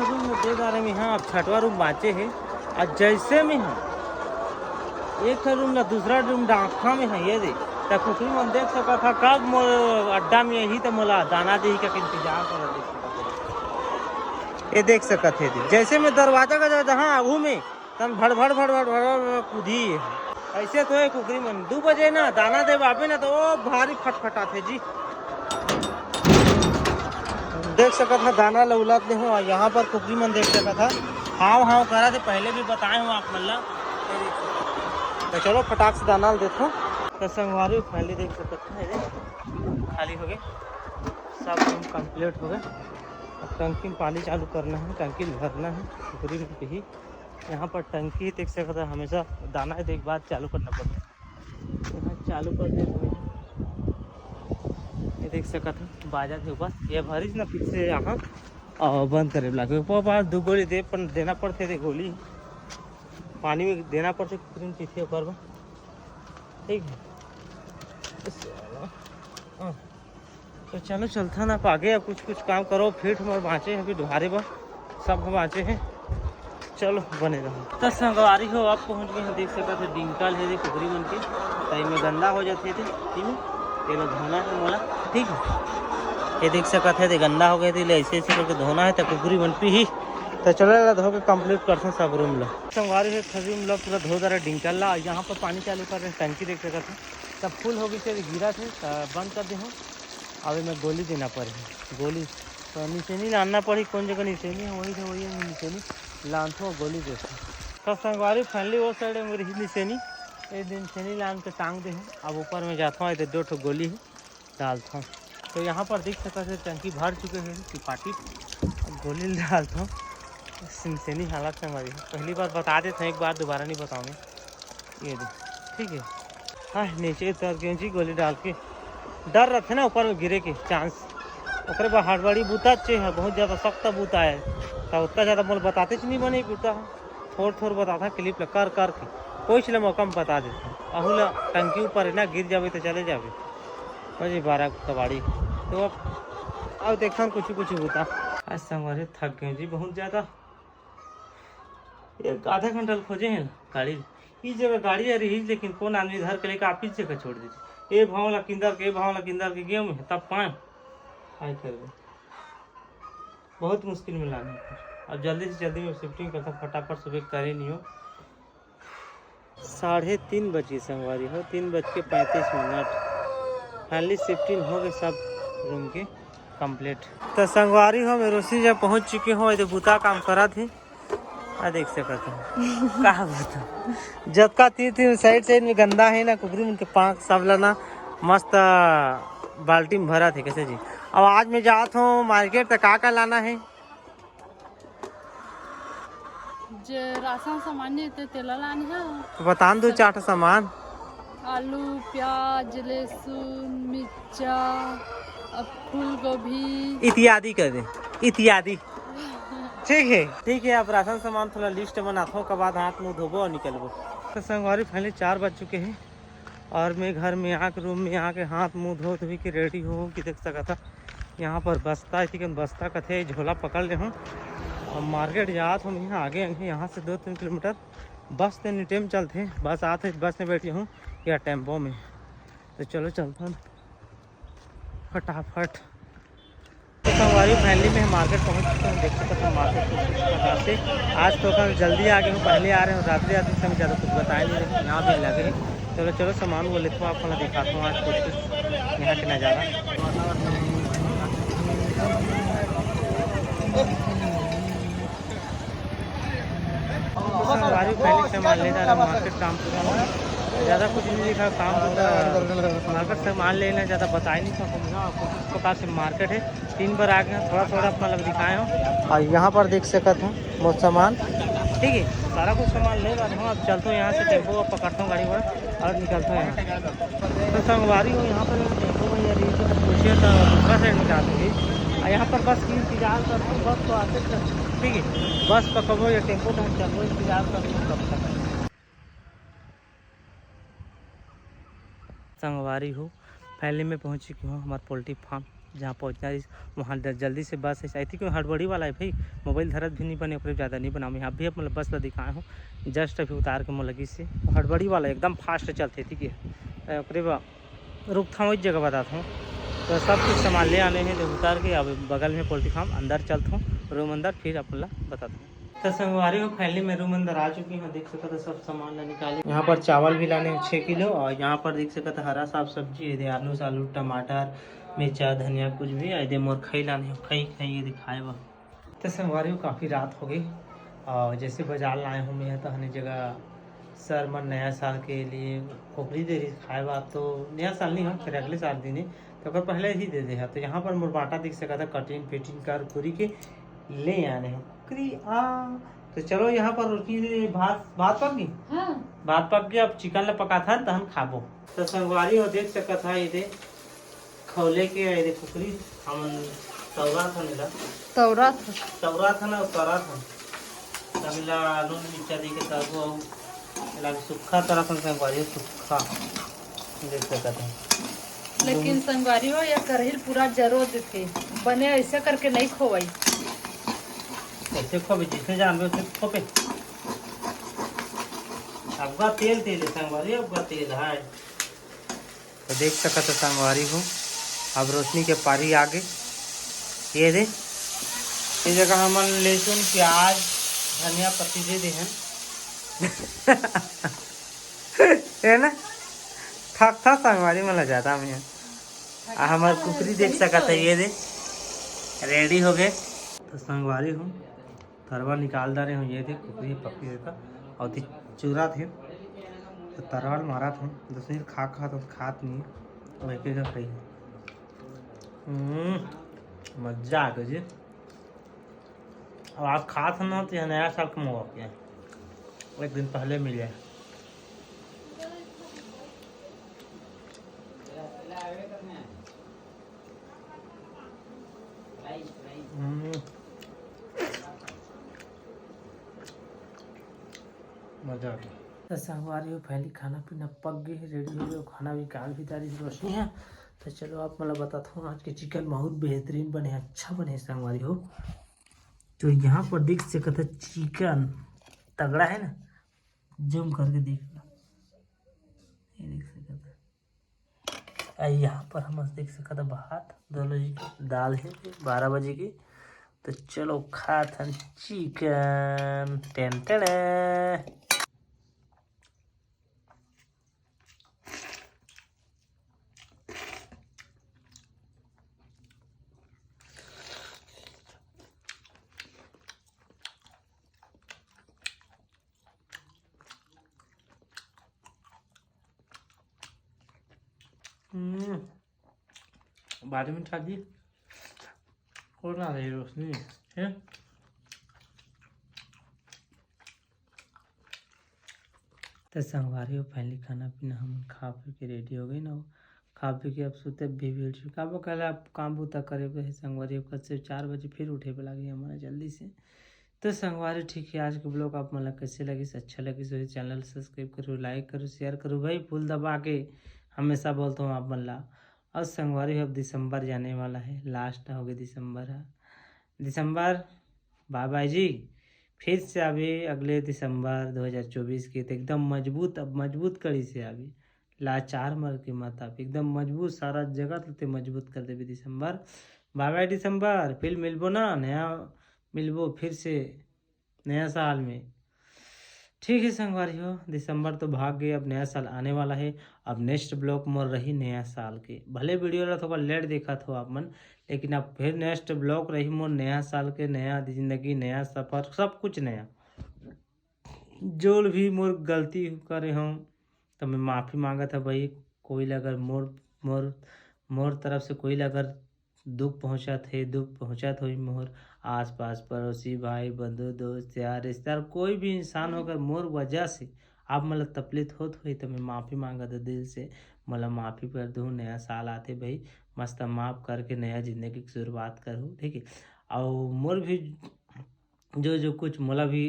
Room में 2 दारे में यहाँ अब 6वां रूम बाँचे है। और जैसे में है एक रूम ला दूसरा रूम डाँखा में है ये दे तो कुकरी मन देख सका था कब मोर अड्डा में यही तो मोला दाना दे का इंतजार कर देख सकत ये देख सकत है जैसे में दरवाजा का जहाँ वो में तन भड़ भड़ भड़ भड़ भड़ कूदी ऐसे तो है कुकरी मन 2 बजे ना दाना दे बापे ना तो वो भारी फटफटा थे जी देख सका था दाना लौलात नहीं हो। यहाँ पर कुकरी मन देख सका था हाव हाव करा थे पहले भी बताए हूँ आप मल्ला तो चलो फटाक से दाना देखो तो संगवारी पहले देख सकते हैं खाली हो गए सब रूम कंप्लीट हो गए। अब टंकी में पानी चालू करना है टंकी भरना है कुकरी पे ही। यहाँ पर टंकी देख सकते हैं हमेशा दाना देख बाद चालू करना पड़ता है। यहाँ चालू कर दे ये देख सकते हैं बाजा थे ऊपर ये भरी ना फिर से यहाँ बंद करे लगे ऊपर 2 गोली दे पर देना पड़ते थे गोली पानी में देना पड़ते कुकरी में पीछे ऊपर में ठीक है। तो चलो चलता ना आगे अब कुछ काम करो फिर हमारे बाँचे हैं फिर दुहारे पर सब बाँचे हैं चलो बने रहो। तो संगवारी हो आप पहुँच गए हैं देख सकते थे डिंकल है कुकरी मन के तई में गंदा हो जाते थे तेल धोना है मोला ठीक है। ये देख सकते थे गंदा हो गए थे ऐसे ऐसे करके धोना है तो कुकरी मन पे ही तो चलो धो के कंप्लीट करते हैं सब रूम ला। संगवारी है खरी रूम ला पूरा धो दे रहा डिंकल ला यहाँ पर पानी चालू कर रहे हैं टंकी देख सकते थे तब फुल हो गई थे गिरा थे बंद कर दे हूँ अभी मैं गोली देना पड़ी गोली तो निशेनी लाना पड़ी कौन जगह निशेनी है वही थे वही निशेनी लानथो गोली देते तब संगवारी फाइनली वो साइड है मेरी निशेनी एक दिन निशेनी लान के टांग दे हूँ अब ऊपर में जाता हूँ 2 ठो गोली है डालता हूँ। तो यहाँ पर देख सकते थे टंकी भर चुके हैं कि पार्टी गोली डालता हूँ निशेनी हालत से हमारी पहली बार बता देते हैं एक बार दोबारा नहीं बताऊँगे ये ठीक है। हाँ नीचे उतर गए जी गोली डाल के डर रहे थे ना ऊपर में गिरे के चांस ओकरे बाद हड़बड़ी बूता अच्छे है बहुत ज़्यादा सख्त बूता है तो उतना ज़्यादा मोल बताते नहीं बने बूता है थोड़ा बताता क्लिप ला कर के कोई चले मौका में बता देते अहूला टंकी ऊपर है ना गिर जावे तो चले जावे बजे 12 कबाड़ी तो अब देखता कुछ बूता आज संगवारी थक गए जी बहुत ज़्यादा एक आधा घंटा खोजे हैं गाड़ी इस जगह गाड़ी आ रही लेकिन कौन आदमी घर के लेकर आप इस जगह छोड़ दीजिए ये भाव ला किंदर के गेम है तब पाए हाई कर बहुत मुश्किल में लाने अब जल्दी से जल्दी में शिफ्टिंग करता फटाफट सुबह करे नहीं हो 3:30 बजे संगवारी हो 3:35 फाइनली शिफ्टिंग हो गई सब रूम के कंप्लीट। तो संगवारी हो मैं रोशनी जब पहुंच चुके हो तो बूता काम करा थी देख सकते हैं कहा बता जतका तीर साइड में गंदा है ना कुकरी उनके पाँच सब लाना मस्त बाल्टी में भरा थे कैसे जी। अब आज मैं जाता हूँ मार्केट तो का लाना है राशन सामान तो तेला लानी है तो बता दो 4 सामान आलू प्याज लहसुन मिर्चा फूल गोभी इत्यादि कर दे इत्यादि ठीक है। आप राशन सामान थोड़ा लिस्ट बनाता हूँ के बाद हाथ मुँह धोबो और निकलबो। तो संगवारी फाइनली 4 बज चुके हैं और मैं घर में यहाँ के रूम में यहाँ के हाथ मुँह धो धोई के रेडी हो कि देख सका था यहाँ पर बस्ता थी बस्ता का थे झोला पकड़ ले हूँ और मार्केट जात हूँ यहाँ आगे यहाँ से 2-3 किलोमीटर बस से नहीं टाइम चलते बस आते बस में बैठी हूँ या टेम्पो में तो चलो चलता हूँ फटाफट। संगवारी फैमिली में मार्केट पहुंच चुके हैं देख सकते हैं मार्केट से आज तो जल्दी आ गए हूँ पहले आ रहे हूँ रात्रि समय ज़्यादा कुछ बताया नहीं रहे यहाँ भी लगे चलो सामान वो लेता हूँ आपको दिखाता हूँ आज कुछ यहाँ के नज़ारा। संगवारी पहले सामान ले जा रहा मार्केट काम पूरा ज़्यादा कुछ नहीं लिखा काम मार्केट से मान लेना ज़्यादा बता ही नहीं सकूँगा कुछ प्रकार से मार्केट है 3 बार आ गए थोड़ा मतलब दिखाए हो और यहाँ पर देख सकते हैं बहुत सामान ठीक है सारा कुछ सामान ले रहा हूँ। अब चलता हूँ यहाँ से टेम्पो पकड़ता हूँ गाड़ी पर और निकलता हूँ यहाँ तो संगवारी हूँ यहाँ पर टेम्पो में या रही तो पूछिए तो दूसरा साइड में जा दूँगी और यहाँ पर बस की इंतजार करता हूँ बस तो आते ठीक है बस पकड़ो या टेम्पो तो हम चलो इंतजार करते हूँ कब तक। संगवारी हो पहले में पहुँच चुकी हूँ हमारे पोल्ट्री फार्म जहाँ पहुँचना है वहाँ जल्दी से बस है। आई थी क्यों हड़बड़ी वाला है भाई, मोबाइल धरत भी नहीं बने ऊपर ज़्यादा नहीं बनाऊँ। यहाँ भी मतलब बस ला दिखाए हूँ जस्ट अभी उतार के मैं लगी से हड़बड़ी वाला एकदम फास्ट चलते ठीक है। ओकरे बाद रुक था वही जगह बताता हूँ। तो सब कुछ सामान ले आने हैं, जो उतार के अब बगल में पोल्ट्री फार्म अंदर चलता हूँ रूम अंदर, फिर अपन ला बताता हूँ। तो संगवारी हो फाइनली मैं रूम अंदर आ चुकी हूँ। देख सकते सब सामान ला निकाले। यहाँ पर चावल भी लाने 6 किलो और यहाँ पर देख सकते हरा साग सब्जी है, आलू सालू टमाटर मिर्चा धनिया कुछ भी है मोर खई लाने खई खई ये दिखाए वह। तो संगवारी हो काफ़ी रात हो गई और जैसे बाजार लाए हूँ मैं तो हने जगह सर मन नया साल के लिए खोपड़ी दे रही खाए बा। तो नया साल नहीं हो फिर अगले साल दिन तो अगर पहले ही दे दे। तो यहाँ पर मोर बाटा दिख सका था कटिंग पेटिंग कर पूरी के ले आने हैं तो चलो यहाँ पर रोटी भात भात पक गई। हाँ। भात पक गया, अब चिकन ला पका था तहन खाबो। तो संगवारी हो देख सका था ये खौले के ये कुकरी हम तौरा था मिला तौरा था ना तौरा था तमिला आलू मिर्चा दी के तबो लग सूखा तरह से संगवारी सूखा देख सका था। लेकिन संगवारी हो या करहिल पूरा जरो देते बने ऐसे करके नहीं खोवाई ऐसे खोपे जिसने जानवे उसे खोपे। अबका तेल तेल है संगवारी, अबका तेल है। तो देख सका तो संगवारी हो अब रोशनी के पारी आगे ये दे इस जगह हम लहसुन प्याज धनिया पत्ती दे दे हैं है ना थक था संगवारी में लग जाता मैं। हमारे कुकरी देख सका था ये दे रेडी हो गए। तो संगवारी हूँ तरवा निकाल दे रहे हूँ ये थे कुकरी पकड़ी देता और ती चूरा थे तो तरवाल मारा था दूसरी खा तो खात नहीं वही का खाई मजा आ गई जी। अब आज खा था ना तो यह नया साल का मौका किया एक दिन पहले मिले। मजा आ गया। तो संगवारी हो पहले खाना पीना पक गए रेडी हो गए, खाना भी काल भी तारी रोशनी है। तो चलो आप मतलब बताता हूँ आज के चिकन बहुत बेहतरीन बने अच्छा बने संगवारी हो। तो यहाँ पर देख सकते चिकन तगड़ा है ना, जूम करके देखना ये देख सकते। यहाँ पर हम देख सकते भात दोनों जी की दाल है 12 बजे की। तो चलो खाते चिकन टेन टेन। बाद में शादी और ना रही रोशनी है। तो संगवारी हो पहले खाना पीना हम खा पी के रेडी हो गई ना, खा पी के अब सोते भी भीड़ चुका अब कल आप काम बूता करे संगवारी कल से 4 बजे फिर उठे पे लगी हमारा जल्दी से। तो संगवारी ठीक है आज के ब्लॉग आप मतलब कैसे लगी अच्छा लगी तो चैनल सब्सक्राइब करो लाइक करो शेयर करो भाई फुल दबा के हमेशा बोलता हूँ आप मल्ला। और संगवारी अब दिसंबर जाने वाला है, लास्ट हो गया दिसंबर है दिसंबर बाय बाय जी। फिर से अभी अगले दिसंबर 2024 के तो एकदम मजबूत अब मजबूत कड़ी से अभी लाचार मर के मत आप एकदम मजबूत सारा जगह तो मजबूत कर देवी दिसंबर। बाय बाय दिसंबर फिर मिलबो ना नया मिलबो फिर से नया साल में। ठीक है संगवारी हो दिसंबर तो भाग गए अब नया साल आने वाला है। अब नेक्स्ट ब्लॉग मोर रही नया साल के भले वीडियो ला थोड़ा लेट देखा था आप मन, लेकिन अब फिर नेक्स्ट ब्लॉग रही मोर नया साल के नया जिंदगी नया सफर सब कुछ नया। जो भी मोर गलती करे हूँ तो मैं माफ़ी मांगा था भाई कोई अगर मोर मोर मोर तरफ से कोई अगर दुख पहुँचा तो मोर आस पास पड़ोसी भाई बंधु दोस्त यार रिश्तेदार कोई भी इंसान होकर मोर वजह से आप मतलब तकलीफ होत हुई तो मैं माफ़ी मांगा था दिल से मतलब माफ़ी कर दूँ। नया साल आते भाई मस्त माफ़ करके नया ज़िंदगी की शुरुआत करूँ ठीक है। और मोर भी जो कुछ मोला भी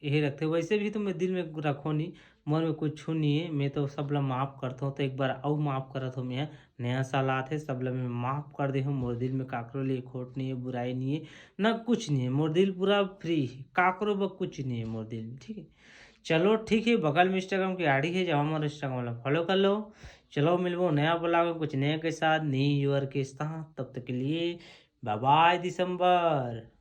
यही रखते। वैसे भी तो मैं दिल में रखो नहीं, मन में कुछ छू नहीं है, मैं तो सब ला माफ़ करता हूँ। तो एक बार और माफ़ करत हूँ मैं, नया साल आत है, सब ला मैं माफ़ कर दे हूँ। मोर दिल में काकरो लिए खोट नहीं है, बुराई नहीं है, ना कुछ नहीं है। मोर दिल पूरा फ्री है, काकरो ब कुछ नहीं है मोर दिल में, ठीक है। चलो ठीक है, बगल में इंस्टाग्राम की आईडी है, जाओ हमारे इंस्टाग्राम वाला फॉलो कर लो। चलो मिलबो नया ब्लॉग में कुछ नया के साथ, न्यू ईयर के साथ। तब तक के लिए बाय बाय दिसंबर।